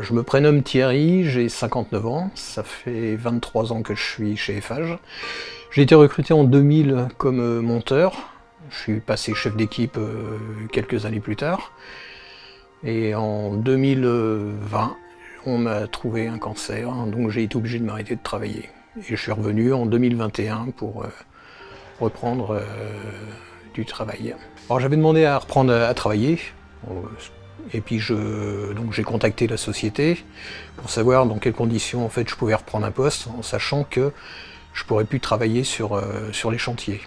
Je me prénomme Thierry, j'ai 59 ans, ça fait 23 ans que je suis chez Eiffage. J'ai été recruté en 2000 comme monteur, je suis passé chef d'équipe quelques années plus tard. Et en 2020, on m'a trouvé un cancer, donc j'ai été obligé de m'arrêter de travailler. Et je suis revenu en 2021 pour reprendre du travail. Alors j'avais demandé à reprendre à travailler. Et puis donc j'ai contacté la société pour savoir dans quelles conditions en fait, je pouvais reprendre un poste, en sachant que je ne pourrais plus travailler sur les chantiers.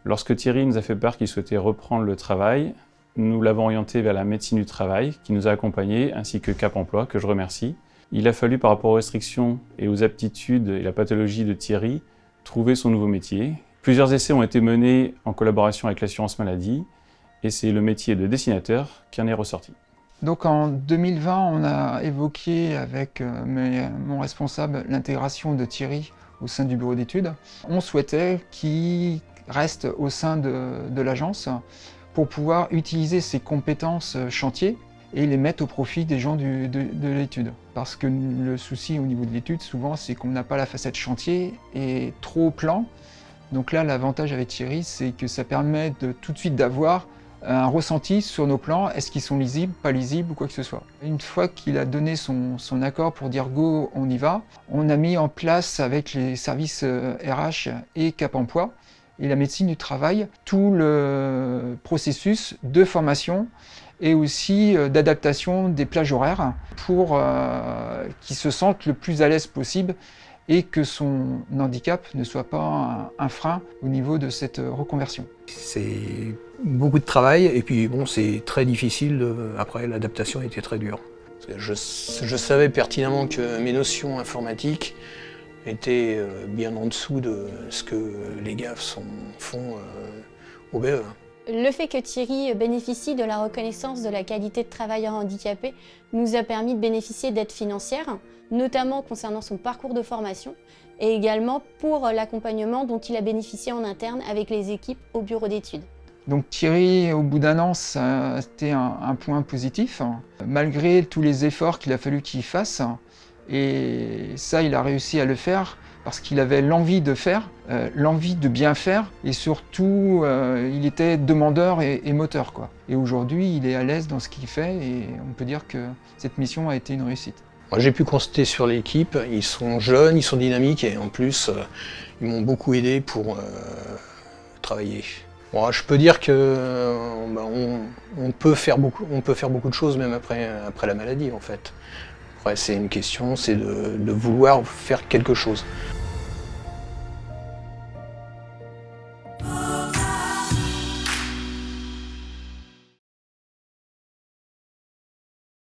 Lorsque Thierry nous a fait part qu'il souhaitait reprendre le travail, nous l'avons orienté vers la médecine du travail, qui nous a accompagnés, ainsi que Cap Emploi, que je remercie. Il a fallu, par rapport aux restrictions et aux aptitudes et la pathologie de Thierry, trouver son nouveau métier. Plusieurs essais ont été menés en collaboration avec l'assurance maladie, et c'est le métier de dessinateur qui en est ressorti. Donc en 2020, on a évoqué avec mon responsable l'intégration de Thierry au sein du bureau d'études. On souhaitait qu'il reste au sein de l'agence pour pouvoir utiliser ses compétences chantier et les mettre au profit des gens de l'étude. Parce que le souci au niveau de l'étude, souvent, c'est qu'on n'a pas la facette chantier et trop plan. Donc là, l'avantage avec Thierry, c'est que ça permet de tout de suite d'avoir un ressenti sur nos plans, est-ce qu'ils sont lisibles, pas lisibles ou quoi que ce soit. Une fois qu'il a donné son accord pour dire go, on y va, on a mis en place avec les services RH et Cap Emploi et la médecine du travail tout le processus de formation et aussi d'adaptation des plages horaires pour qu'il se sente le plus à l'aise possible et que son handicap ne soit pas un frein au niveau de cette reconversion. C'est beaucoup de travail et puis bon, c'est très difficile, après l'adaptation était très dure. Je savais pertinemment que mes notions informatiques étaient bien en dessous de ce que les gars font au BE. Le fait que Thierry bénéficie de la reconnaissance de la qualité de travailleur handicapé nous a permis de bénéficier d'aides financières, notamment concernant son parcours de formation et également pour l'accompagnement dont il a bénéficié en interne avec les équipes au bureau d'études. Donc Thierry, au bout d'un an, c'était un point positif, malgré tous les efforts qu'il a fallu qu'il fasse. Et ça, il a réussi à le faire parce qu'il avait l'envie de faire, l'envie de bien faire, et surtout, il était demandeur et moteur, quoi. Et aujourd'hui, il est à l'aise dans ce qu'il fait, et on peut dire que cette mission a été une réussite. Moi, j'ai pu constater sur l'équipe, ils sont jeunes, ils sont dynamiques, et en plus, ils m'ont beaucoup aidé pour travailler. Bon, je peux dire que on peut faire beaucoup de choses même après la maladie, en fait. Après, c'est une question, c'est de vouloir faire quelque chose.